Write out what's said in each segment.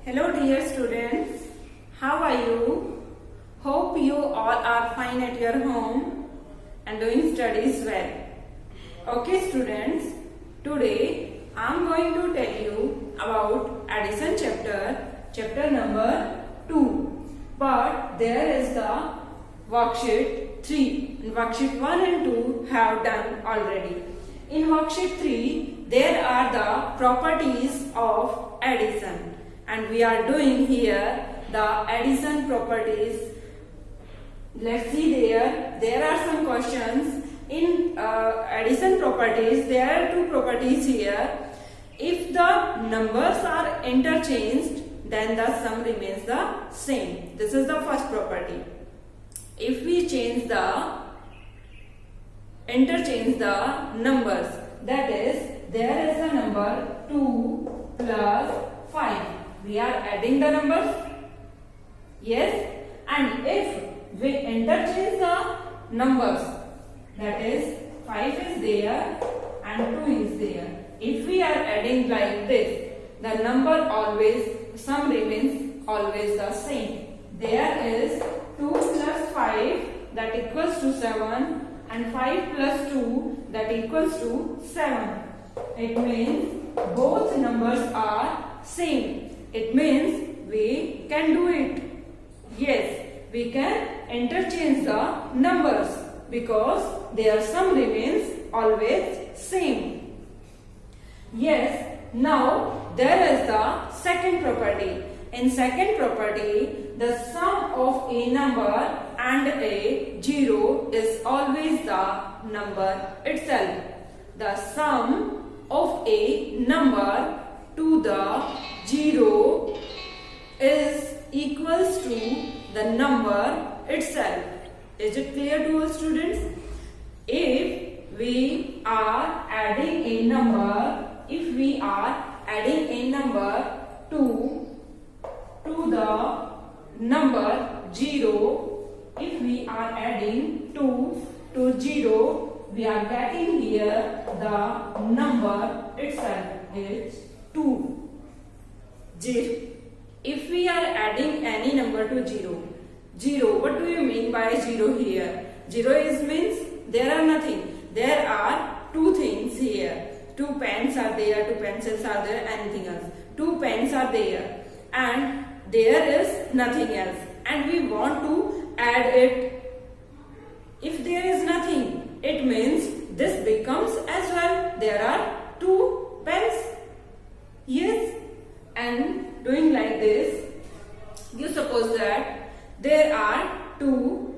Hello dear students, how are you? Hope you all are fine at your home and doing studies well. Okay students, today I am going to tell you about addition chapter number 2. But there is the worksheet 3. And worksheet 1 and 2 have done already. In worksheet 3, there are the properties of addition. And we are doing here the addition properties. Let's see there. There are some questions in addition properties. There are two properties here. If the numbers are interchanged, then the sum remains the same. This is the first property. If we interchange the numbers, that is, there is a number 2 plus 5. We are adding the numbers. Yes. And if we interchange the numbers, that is 5 is there and 2 is there. If we are adding like this, the number sum remains always the same. There is 2 plus 5 that equals to 7 and 5 plus 2 that equals to 7. It means both numbers are same. It means we can do it. Yes, we can interchange the numbers because their sum remains always same. Yes, now there is the second property. In second property, the sum of a number and a 0 is always the number itself. The sum of a number to the 0 is equals to the number itself. Is it clear to all students? If we are adding a number, to the number 0, if we are adding 2 to 0, we are getting here the number itself is 2. 0. If we are adding any number to 0, what do you mean by 0 here? 0 means there are nothing. There are two things here. 2 pens are there, 2 pencils are there, anything else. 2 pens are there and there is nothing else. And we want to add it. If there is nothing, it means this becomes as well. There are 2 pens. Yes. And doing like this, you suppose that there are 2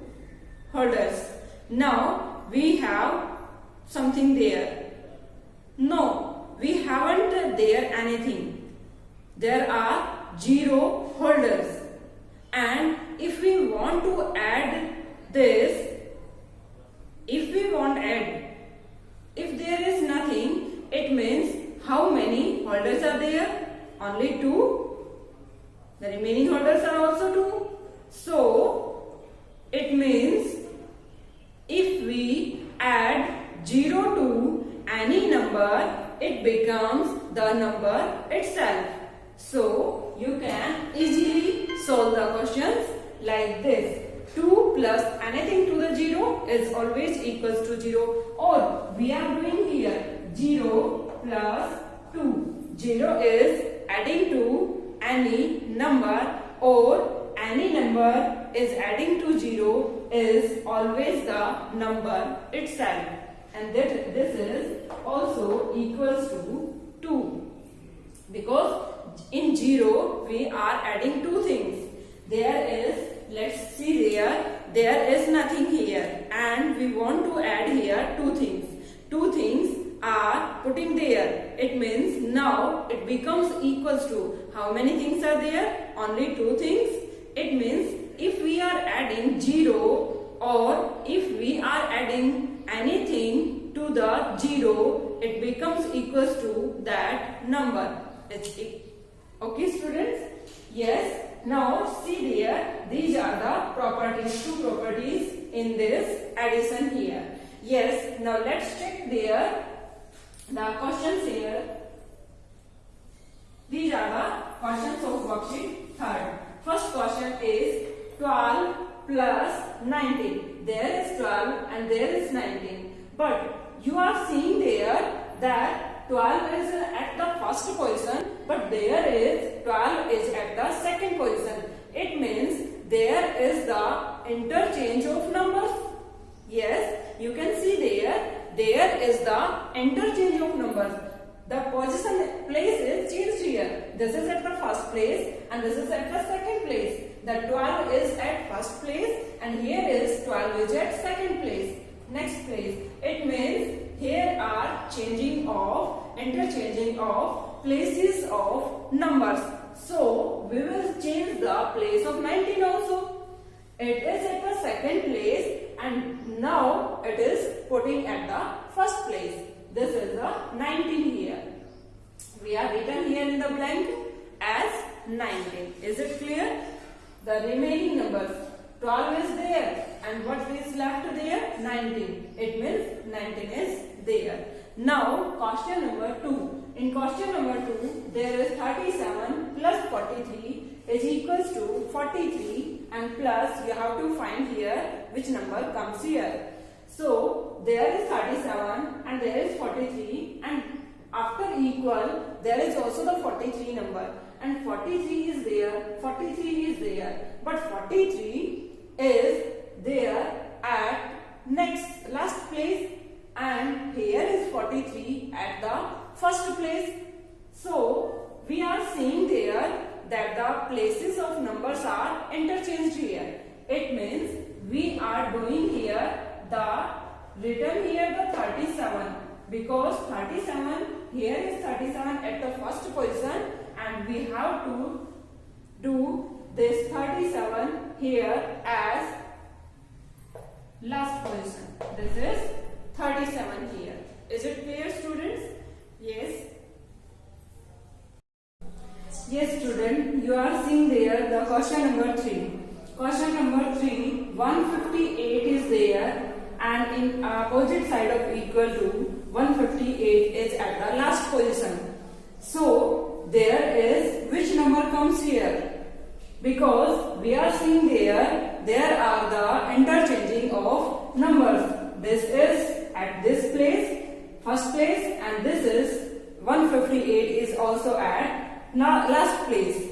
holders. Now we have something there. No, we haven't there anything. There are 0 holders. And if we want to add this, if there is nothing, it means how many holders are there? Only 2. The remaining holders are also 2. So, it means if we add 0 to any number, it becomes the number itself. So, you can easily solve the questions like this. 2 plus anything to the 0 is always equals to 0. Or we are doing here 0 plus 2. 0 is adding to any number, or any number is adding to 0 is always the number itself. And that this is also equals to 2. Because in 0 we are adding 2 things. There is, let's see there is nothing here. And we want to add here 2 things. 2 things are putting there. It means now it becomes equals to how many things are there? Only 2 things. It means if we are adding 0 or if we are adding anything to the 0, it becomes equals to that number. Okay students? Yes. Now see there, these are the properties, 2 properties in this addition here. Yes. Now let's check there. The questions here, these are the questions of worksheet 3rd. First question is 12 plus 19. There is 12 and there is 19. But you are seeing there that 12 is at the first position, but there is 12 is at the second position. It means there is the interchange of numbers. Yes, you can see there is the interchange of numbers. The position place is changed here. This is at the first place and this is at the second place. The 12 is at first place and here is 12 is at second place. Next place. It means here are interchanging of places of numbers. So we will change the place of 19 also. It is at the second place and now it is putting at the first place. This is the 19 here. We are written here in the blank as 19. Is it clear? The remaining numbers, 12 is there and what is left there? 19. It means 19 is there. Now question number 2. In question number 2, there is 37 plus 43 is equals to 43 and plus you have to find here which number comes here. So there is 37 and there is 43 and after equal there is also the 43 number and 43 is there, 43 is there, but 43 is there at last place and here is 43 at the first place. So we are seeing there that the places of numbers are interchanged here. It means we are doing here written here the 37 because 37 here is 37 at the first position and we have to do this 37 here as last position. This is 37 here. Is it clear, students? Yes. Yes, student, you are seeing there the question number 3. Question number 3, 158 is there and in opposite side of equal to 158 is at the last position. So there is which number comes here? Because we are seeing there are the interchanging of numbers. This is at this place, first place, and this is 158 is also at last place.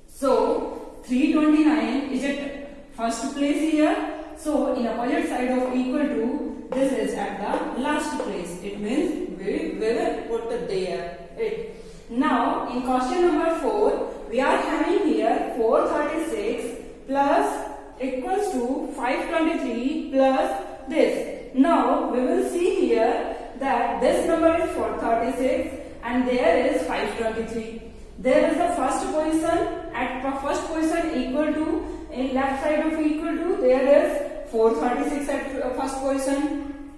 So 329 is at first place here. So in opposite side of equal to, this is at the last place. It means we will put there. Now in question number 4, we are having here 436 plus equals to 523 plus this. Now we will see here that this number is 436 and there is 523. There is the first position. At the first position equal to, in left side of equal to, there is 436 at first position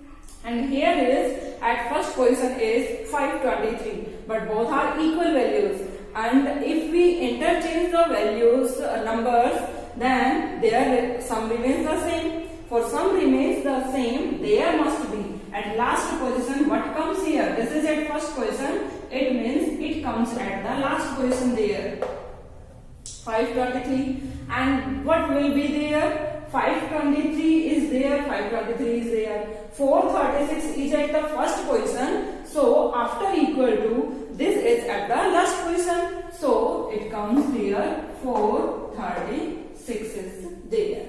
and here is at first position is 523, but both are equal values and if we interchange the values numbers, then there sum remains the same. For sum remains the same, there must be at last position what comes here. This is at first position, it means it comes at the last position there, 523. And what will be there? 523 is there, 523 is there. 436 is at the first position, so after equal to, this is at the last position, so it comes here 436 is there.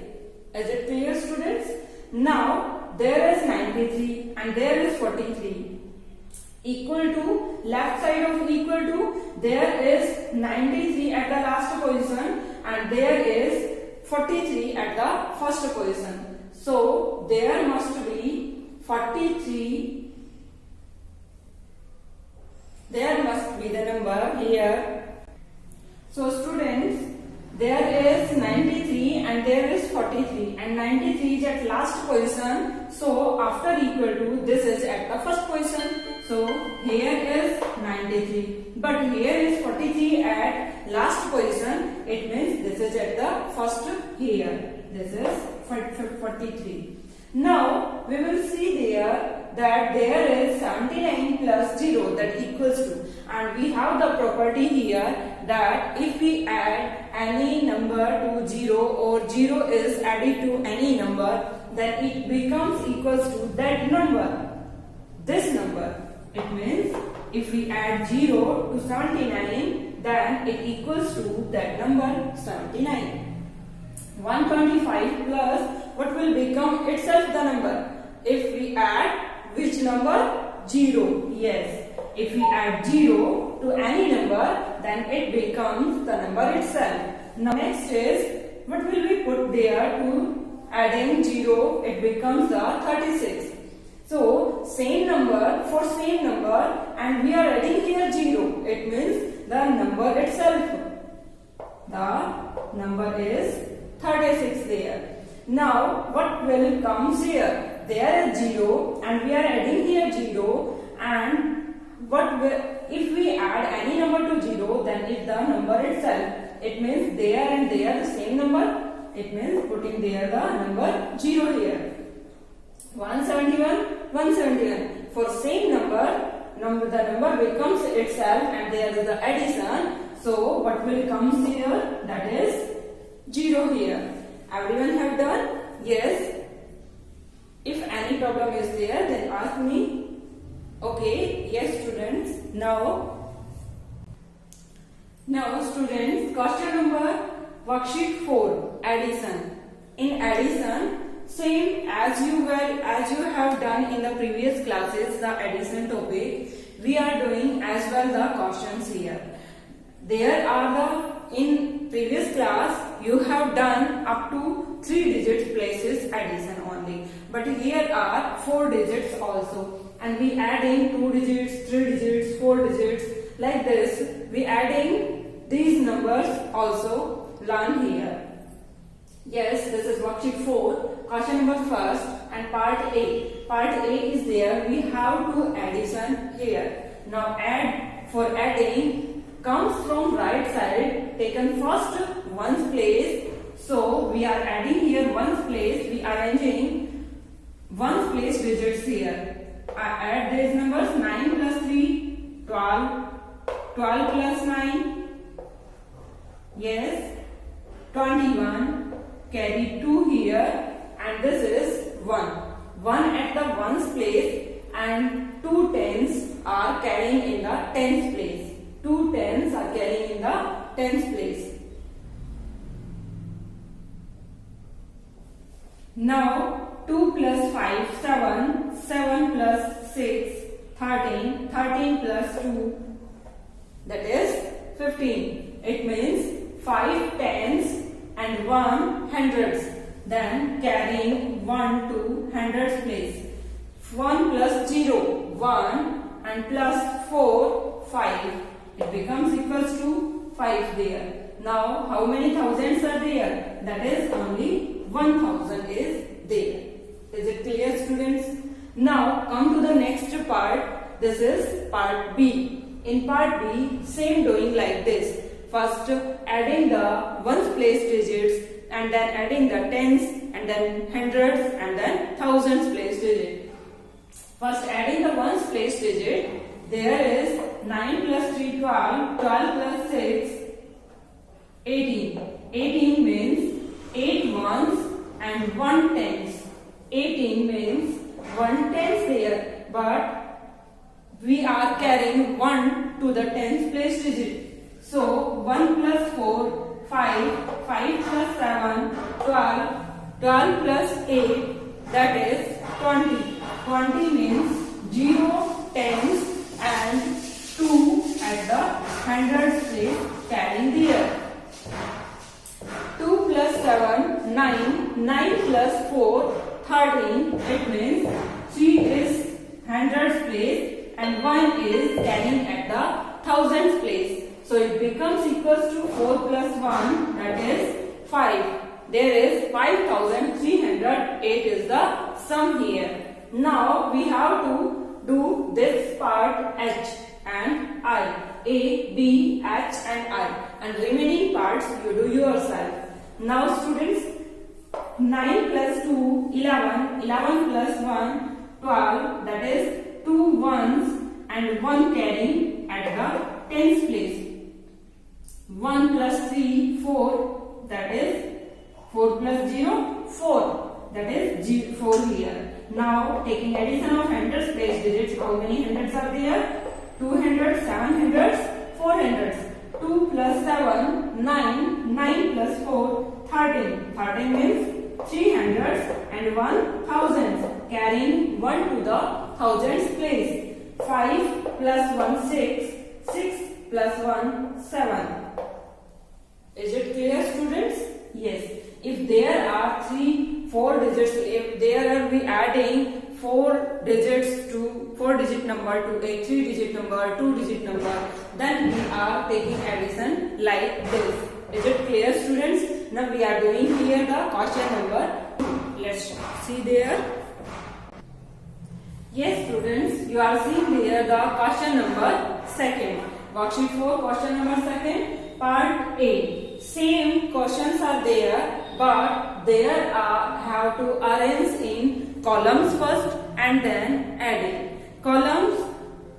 Is it clear, students? Now there is 93 and there is 43. Equal to, left side of equal to, there is 93 at the last position and there is 43 at the first position. So there must be 43. There must be the number here. So students, there is 93 and there is 43 and 93 is at last position. So after equal to, this is at the first position. So here is 93, but here is 43 at last position. It means this is at the first here. This is 43. Now we will see there that there is 79 plus 0 that equals to, and we have the property here that if we add any number to 0 or 0 is added to any number, then it becomes equals to that number, this number. It means if we add 0 to 79, then it equals to that number 79. 125 plus what will become itself the number? If we add which number? 0. Yes. If we add 0 to any number, then it becomes the number itself. Now next is, what will we put there to adding 0? It becomes the 36. So same number for same number, and we are adding here 0. It means the number itself. The number is 36 there. Now what will come here? There is 0 and we are adding here 0, and if we add any number to 0, then it's the number itself. It means there and there the same number. It means putting there the number 0 here. 171, 171. For same number, the number becomes itself and there is the addition. So what will come here? That is 0 here. Everyone have done? Yes. If any problem is there, then ask me. Okay, yes students. Now students, question number worksheet 4, addition. In addition, same as you have done in the previous classes, the addition topic, we are doing as well the questions here. There are in previous class you have done up to 3 digits places addition only, but here are 4 digits also, and we adding 2 digits, 3 digits, 4 digits, like this we adding these numbers also learn here. Yes, this is worksheet 4, question number first, and part A. Part A is there, we have to addition here. Now add, for adding comes from right side, taken first ones place. So we are adding here ones place, we are arranging ones place digits here. I add these numbers, 9 plus 3, 12, 12 plus 9, yes, 21, carry 2 here, and this is 1. 1 at the ones place, and 2 tens are carrying in the tens place. 2 tens are carrying in the tens place. Now 2 plus 5, 7, 7 plus 6, 13, 13 plus 2, that is 15. It means 5 tens and 1 hundreds, then carrying 1 to hundreds place. 1 plus 0, 1, and plus 4, 5. It becomes equals to 5 there. Now how many thousands are there? That is only 1000 is there. Is it clear, students? Now come to the next part. This is part B. In part B, same doing like this. First adding the ones place digits, and then adding the tens, and then hundreds, and then thousands place digit. First adding the ones place digit, there is 9 plus 3, 12, 12 plus 6, 18. 18 means 8 ones and 1 tens. 18 means 1 tens there, but we are carrying 1 to the tens place digit. So 1 plus 4, 5, 5 plus 7, 12, 12 plus 8, that is 20. 20 means 0, tens and 2 at the hundreds place carrying there. 2 plus 7, 9, 9 plus 4, 13. It means 3 is hundreds place and 1 is carrying at the thousands place. So it becomes equals to 4 plus 1, that is 5. There is 5308 is the sum here. Now we have to do this part H and I. A, B, H and I. And remaining parts you do yourself. Now students, 9 plus 2, 11, 11 plus 1, 12, that is 2 ones and 1 carrying at the tens place. 1 plus 3, 4, that is 4 plus 0, 4, that is 4 here. Now taking addition of hundreds place digits, how many hundreds are there? 2 hundreds, 7 hundreds, 4 hundreds. 2 plus 7, 9, 9 plus 4, 13. 13 means 3 hundreds and 1 thousands, carrying 1 to the thousands place. 5 plus 1, 6, 6 plus 1, 7. Is it clear, students? Yes. If there are 3, 4 digits, if there are we adding 4 digits to 4 digit number to a 3 digit number, 2 digit number, then we are taking addition like this. Is it clear, students? Now we are doing here the quotient number. Let's see there. Yes, students, you are seeing here the quotient number second. Worksheet 4, question number second, part A. Same questions are there, but there have to arrange in columns first and then adding. Columns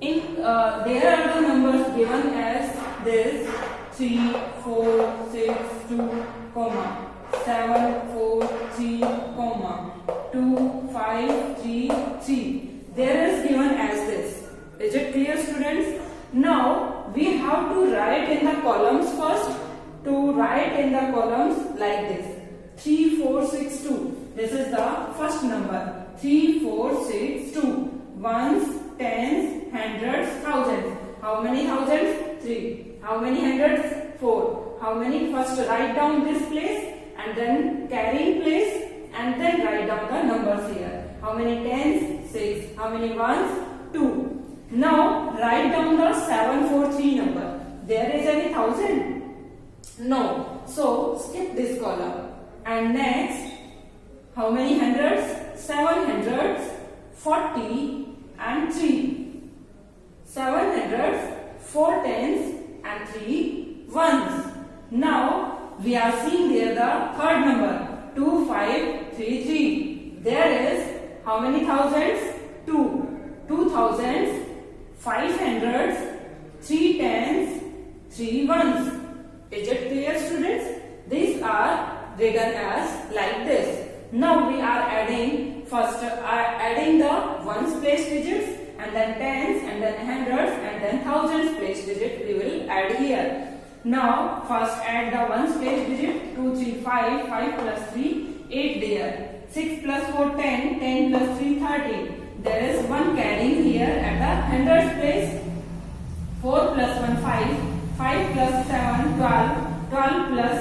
in there are the numbers given as this: 3, 4, 6, 2, comma 7, 4, 3, comma 2, 5, 3, 3. There is given as this. Is it clear, students? Now we have to write in the columns first. To write in the columns like this: 3, 4, 6, 2. This is the first number. 3, 4, 6, 2. Ones, tens, hundreds, thousands. How many thousands? 3. How many hundreds? 4. How many? First write down this place and then carrying place and then write down the numbers here. How many tens? 6. How many ones? 2. Now write down the 743 number. There is any thousand? No. So skip this column. And next, how many hundreds? 7 hundreds, 40 and 3. 7 hundreds, 4 tens and 3 ones. Now we are seeing there the third number, 2533. There is how many thousands? 2. 2 thousands, 5 hundreds, 3 tens, 3 ones. Is it clear, students? These are written as like this. Now we are adding first adding the ones place digits and then tens and then hundreds and then thousands place digit we will add here. Now first add the ones place digit 2, 3, 5, 5 plus 3, 8 there. 6 plus 4, 10, 10 plus 3, 13. There is 1 carrying here at the hundreds place. 4 plus 1, 5, 5 plus 7, 12, 12 plus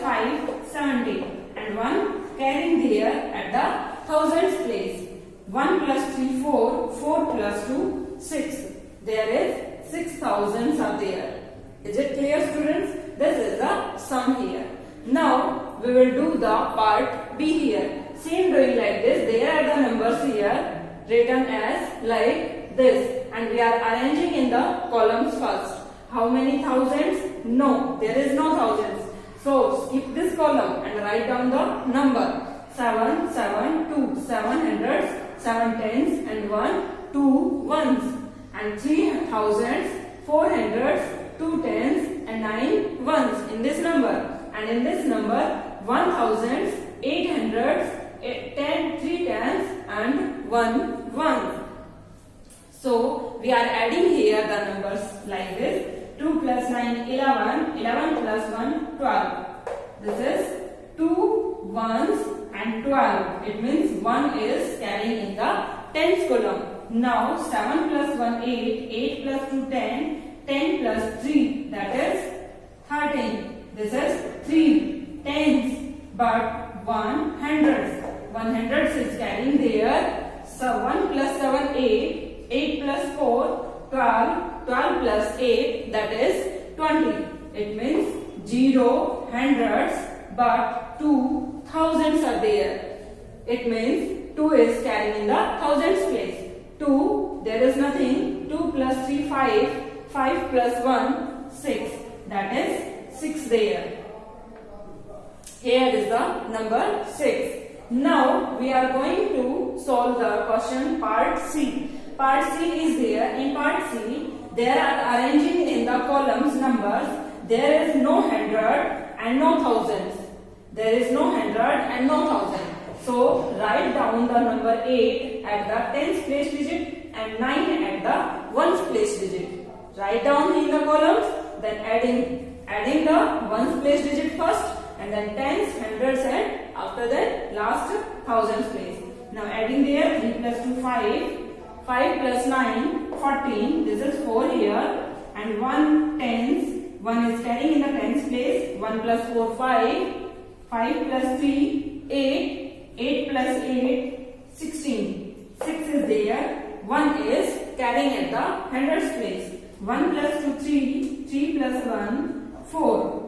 5, 70. And 1 carrying here at the thousands place. 1 plus 3, 4, 4 plus 2, 6. There is 6 thousands are there. Is it clear, students? This is the sum here. Now we will do the part B here. Same doing like this. There are the numbers here written as like this. And we are arranging in the columns first. How many thousands? No, there is no thousands. So skip this column and write down the number. 7, 7, 2, 7 hundreds, 7 tens and 1, 2 ones. And 3 thousands, 4 hundreds, 2 tens and 9 ones in this number. And in this number, 1 thousands, 8 hundreds, 3 tens and 1 one. So we are adding here the numbers like this. 2 plus 9, 11, 11 plus 1, 12. This is 2 ones and 12. It means 1 is carrying in the tens column. Now 7 plus 1, 8, 8 plus 2, 10, 10 plus 3, that is 13. This is 3 tens, but 1 hundreds. 1 hundreds is carrying there. So 1 plus 7, 8, 8 plus 4, 12, 12 plus 8, that is 20. It means 0 hundreds, but 2 thousands are there. It means 2 is carrying in the thousands place. 2, there is nothing. 2 plus 3, 5. 5 plus 1, 6. That is 6 there. Here is the number 6. Now we are going to solve the question part C. Part C is there. In part C, there are arranging in the columns numbers. There is no hundred and no thousands. There is no hundred and no thousand. So write down the number 8 at the tens place digit and 9 at the ones place digit. Write down in the columns, then adding the ones place digit first, and then tens, hundreds, and after that last thousands place. Now adding there, 3 plus 2 5, 5 plus 9 14. This is 4 here, and 1 tens. 1 is carrying in the tens place. 1 plus 4 5, 5 plus 3 8. 8 plus 8, 16. 6 is there. 1 is carrying at the hundreds place. 1 plus 2, 3. 3 plus 1, 4.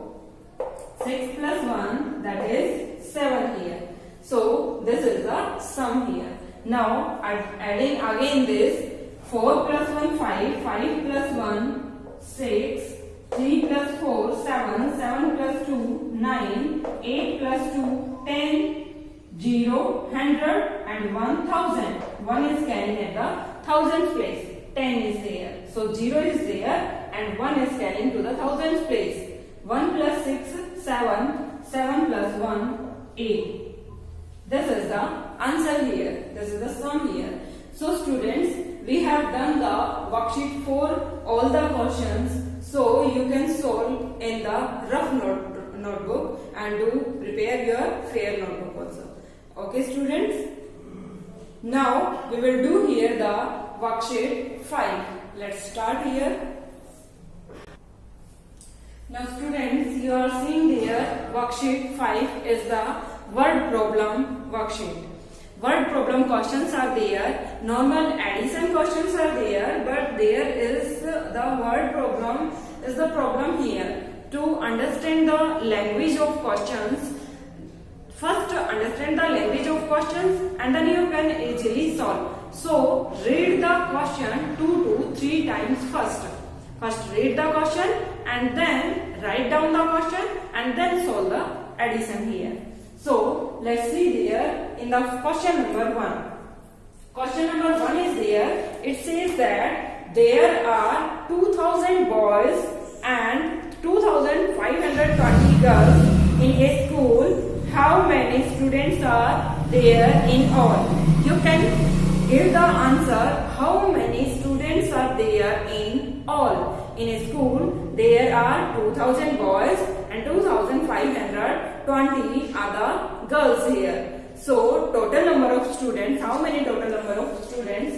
6 plus 1, that is 7 here. So, this is the sum here. Now, adding again this. 4 plus 1, 5. 5 plus 1, 6. 3 plus 4, 7. 7 plus 2, 9. 8 plus 2, 10. 0, 100 and 1000. 1 is carrying at the thousands place. 10 is there. So 0 is there and 1 is carrying to the thousands place. 1 plus 6, 7. 7 plus 1, 8. This is the answer here. This is the sum here. So students, we have done the worksheet for all the questions. So you can solve in the rough notebook and do prepare your fair notebook also. Okay students, now we will do here the worksheet 5. Let's start here. Now students, you are seeing here worksheet 5 is the word problem worksheet. Word problem questions are there, normal addition questions are there, but there is the word problem is the problem here. To understand the language of questions, first understand the language of questions and then you can easily solve. So read the question 2 to 3 times first. First read the question and then write down the question and then solve the addition here. So let's see there in the question number 1. Question number 1 is there. It says that there are 2000 boys and 2520 girls in a school. How many students are there in all? You can give the answer how many students are there in all. In a school, there are 2000 boys and 2520 other girls here. So, total number of students, how many total number of students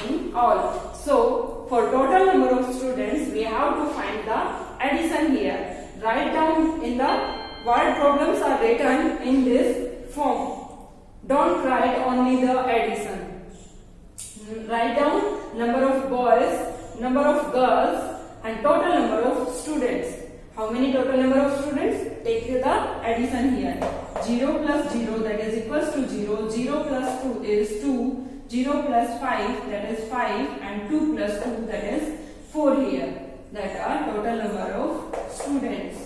in all? So, for total number of students, we have to find the addition here. Write down in the word problems are written in this form. Don't write only the addition. Write down number of boys, number of girls and total number of students. How many total number of students? Take the addition here. 0 plus 0 that is equals to 0. 0 plus 2 is 2. 0 plus 5 that is 5 and 2 plus 2 that is 4 here. That are total number of students.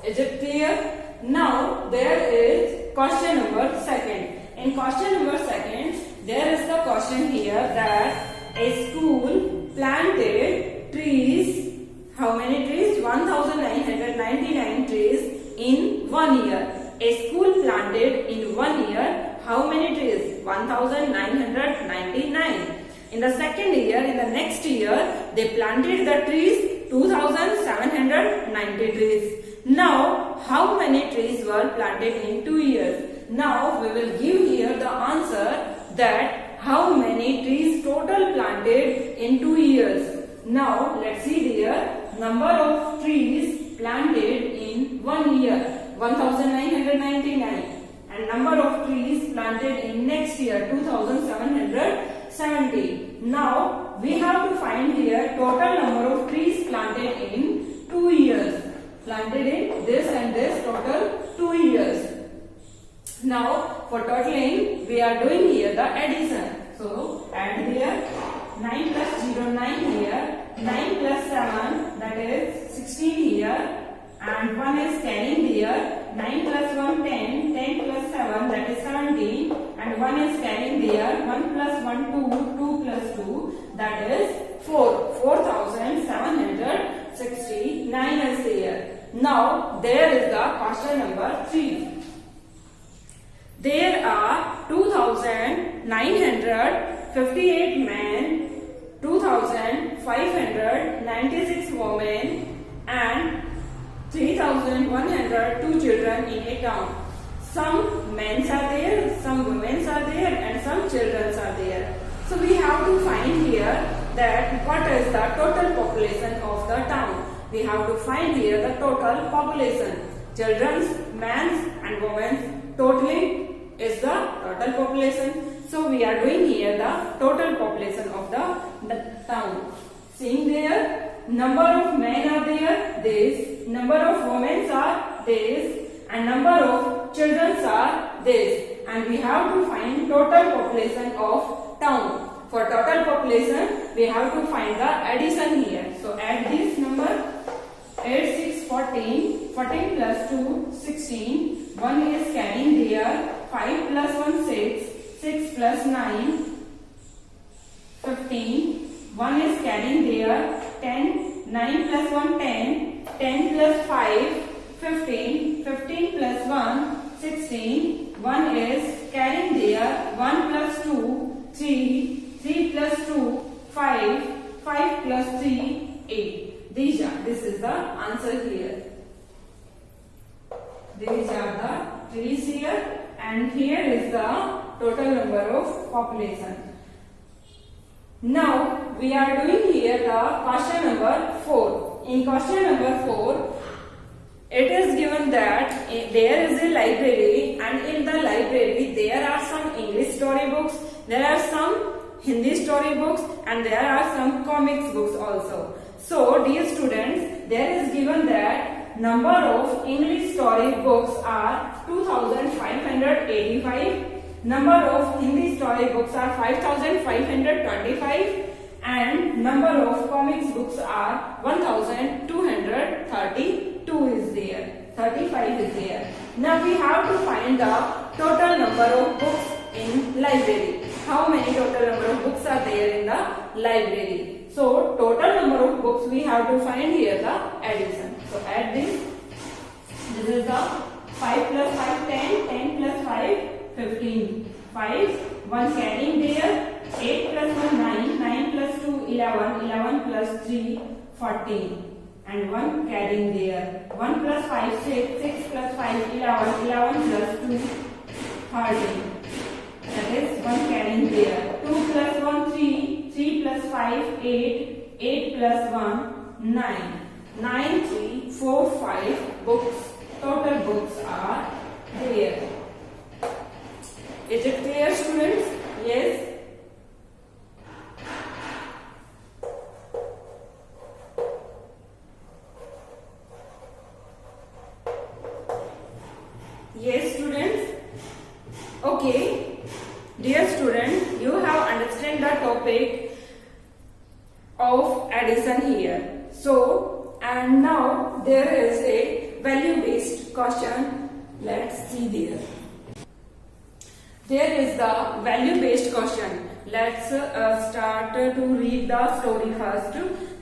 Is it clear? Now there is question number 2. In question number 2, there is the question here that a school planted trees. How many trees? 1999 trees in 1 year. A school planted in 1 year how many trees? 1999. In the second year, in the next year, they planted the trees 2790 trees. Now, how many trees were planted in 2 years? Now, we will give here the answer that how many trees total planted in 2 years. Now, let's see here number of trees planted in 1 year 1999 and number of trees planted in next year 2770. Now, we have to find here total number of trees planted in 2 years. Planted in this and this total 2 years. Now, for totaling, we are doing here the addition. So, add here 9 plus 0, 9 here, 9 plus 7, that is 16 here, and 1 is carrying here, 9 plus 1 10, 10 plus 7 that is 17, and 1 is carrying there, 1 plus 1 2, 2 plus 2 that is 4, 4769 is there. Now there is the question number 3. There are 2958 men, 2596 women and 3102 children in a town. Some men are there, some women are there and some children are there. So we have to find here that what is the total population of the town. We have to find here the total population. Children's, men's and women's totally is the total population. So we are doing here the total population of the town. Seeing there, number of men are there, this, number of women are this, and number of children are this. And we have to find total population of town. For total population, we have to find the addition here. So add this number. 8, 6, 14, 14 plus 2, 16, 1 is carrying there, 5 plus 1, 6, 6 plus 9, 15, 1 is carrying there, 10, 9 plus 1, 10, 10 plus 5, 15, 15 plus 1, 16, 1 is carrying there, 1 plus 2, 3, 3 plus 2, 5, 5 plus 3, 8. This is the answer here. These are the trees here, and here is the total number of population. Now we are doing here the question number 4. In question number 4, it is given that there is a library, and in the library there are some English storybooks, there are some Hindi storybooks, and there are some comics books also. So dear students, there is given that number of English story books are 2585, number of Hindi story books are 5525, and number of comics books are 1232 is there, 35 is there. Now we have to find the total number of books in library. How many total number of books are there in the library? So total number of books we have to find here the addition. So add this. This is the 5 plus 5 10, 10 plus 5 15, 5, 1 carrying there, 8 plus 1 9, 9 plus 2 11, 11 plus 3 14, and 1 carrying there, 1 plus 5 6, 6 plus 5 11, 11 plus 2 13. That is 1 carrying there. 2 plus 1 3, 3 plus 5 8, 8 plus 1 9. 9 3 4 5 books. Total books are there. Is it clear, students? Yes. Yes, students. Okay. Dear students, you have understood the topic of addition here. So, and now there is a value-based question. Let's see there. There is the value-based question. Let's start to read the story first.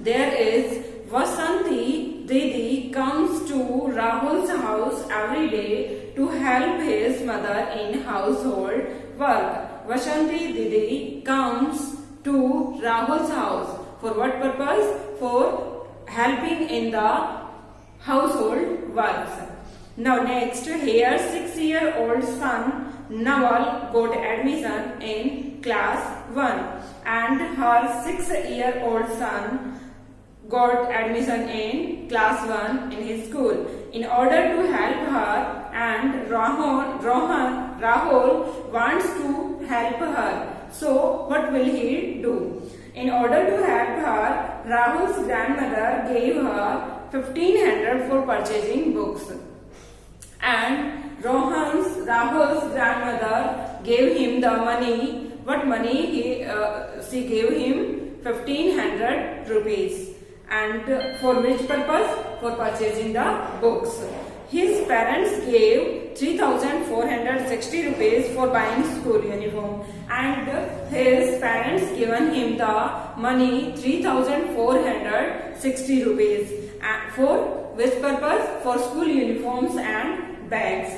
There is Vasanti Didi comes to Rahul's house every day to help his mother in household work. Vasanti Didi comes to Rahul's house. For what purpose? For helping in the household works. Now next, here 6-year-old son Nawal got admission in class 1 and her 6-year-old son got admission in class 1 in his school. In order to help her, and Rahul wants to help her. So what will he do? In order to help her, Rahul's grandmother gave her 1500 for purchasing books. And Rahul's grandmother gave him the money. What money? She gave him 1500 rupees. And for which purpose? For purchasing the books. his parents gave 3,460 rupees for buying school uniform, and his parents given him the money 3,460 rupees. For which purpose? For school uniforms and bags.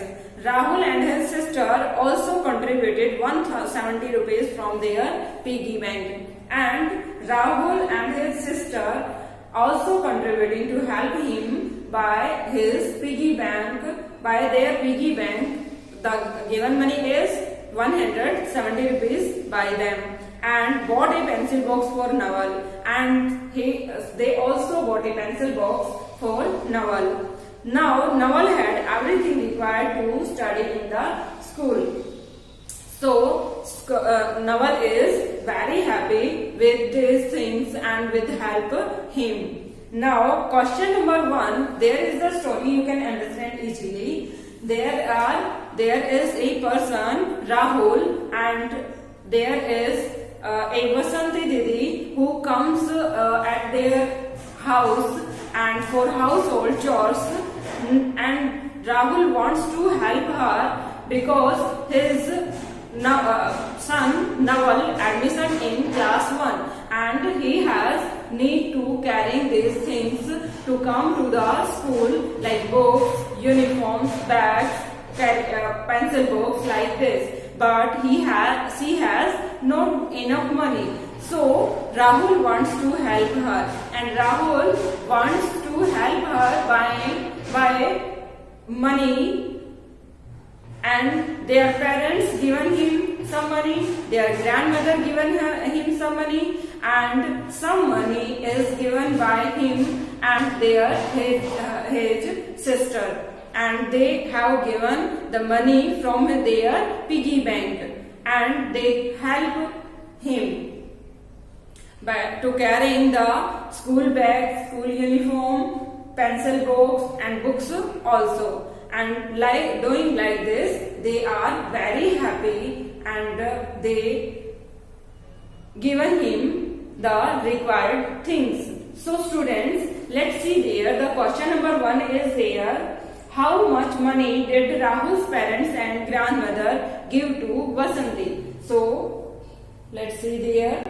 Rahul and his sister also contributed 170 rupees from their piggy bank, and Rahul and his sister also contributing to help him by his piggy bank. By their piggy bank, the given money is 170 rupees by them, and bought a pencil box for Nawal, and they also bought a pencil box for Nawal. Now Nawal had everything required to study in the school. So Nawal is very happy with these things and with help him. Now question number 1, there is the story you can understand easily. There is a person, Rahul, and there is a Vasanti Didi who comes at their house and for household chores, and Rahul wants to help her because his son Nawal admission in class 1, and he has need to carrying these things to come to the school like books, uniforms, bags, pencil box like this. But she has not enough money. So Rahul wants to help her, and Rahul wants to help her by money, and their parents given him some money, their grandmother given him some money, and some money is given by him and his sister, and they have given the money from their piggy bank, and they help him to carrying the school bag, school uniform, pencil box and books also. And doing like this, they are very happy, and they given him the required things. So students, let's see there. The question number 1 is there. How much money did Rahul's parents and grandmother give to Vasanti? So let's see there.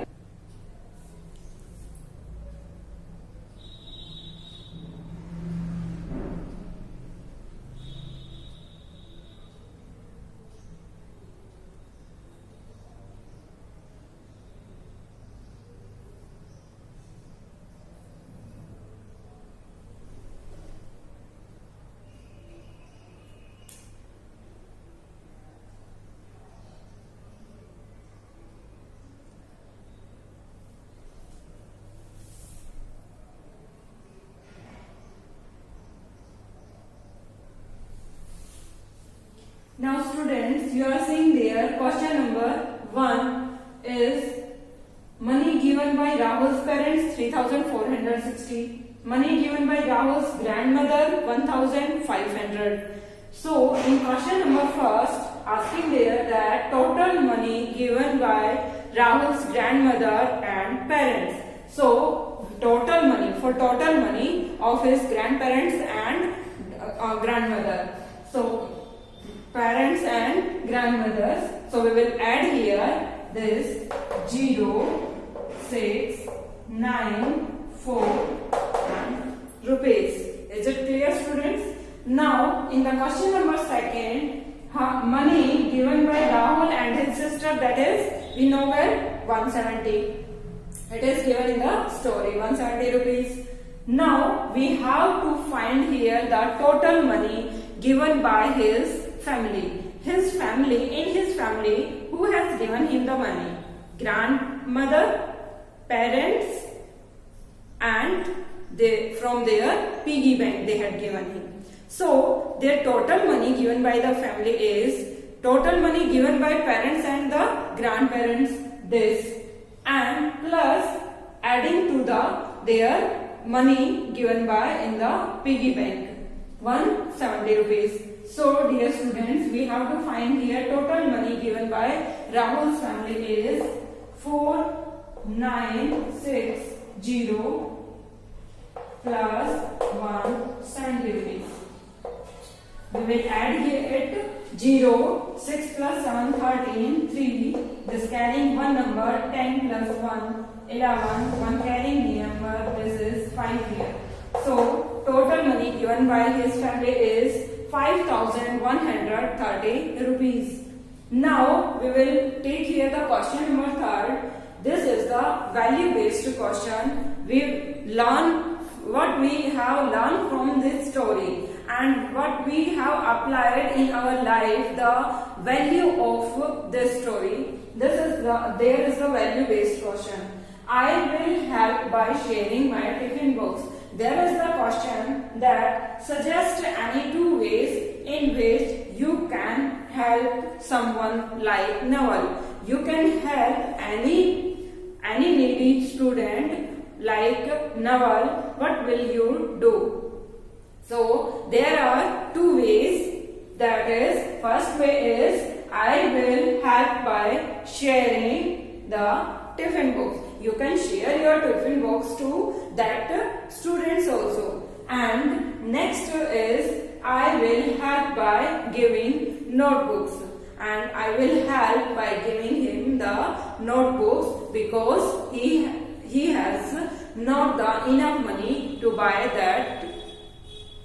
Now students, you are seeing there question number 1 is money given by Rahul's parents 3,460, money given by Rahul's grandmother 1,500. So in question number 1st, asking there that total money given by Rahul's grandmother and parents. So total money of his grandparents and grandmother. So parents and grandmothers. So we will add here this 0, 6, 9, 4 and rupees. Is it clear students? Now in the question number 2nd, money given by Rahul and his sister, that is we know where 170. It is given in the story 170 rupees. Now we have to find here the total money given by his family. In his family, who has given him the money? Grandmother, parents, and from their piggy bank they had given him. So their total money given by the family is total money given by parents and the grandparents, this, and plus adding to their money given by in the piggy bank 170 rupees. So dear students, we have to find here total money given by Rahul's family is 4960 plus 170 rupees. we will add here it 0, 6 plus 7, 13, 3. This carrying one number, 10 plus 1, 11. One carrying number, this is 5 here. So total money given by his family is 5,130 rupees. Now we will take here the question number 3rd. This is the value based question. We learn what we have learned from this story and what we have applied in our life, the value of this story. There is the value based question. I will help by sharing my tiffin box. There is the question that suggests any 2 ways in which you can help someone like Nawal. You can help any needy student like Nawal. What will you do? So there are 2 ways. That is, first way is I will help by sharing the tiffin box. You can share your tiffin box to that students also. And next is I will help by giving notebooks. And I will help by giving him the notebooks because he has not the enough money to buy that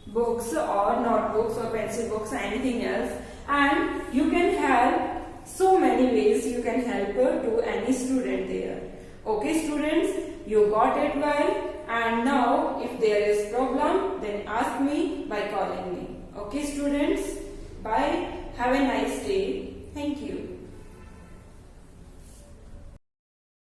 books or notebooks or pencil books or anything else. And you can help so many ways you can help to any student there. Okay students, you got it well, and now if there is problem then ask me by calling me. Okay students, bye, have a nice day. Thank you.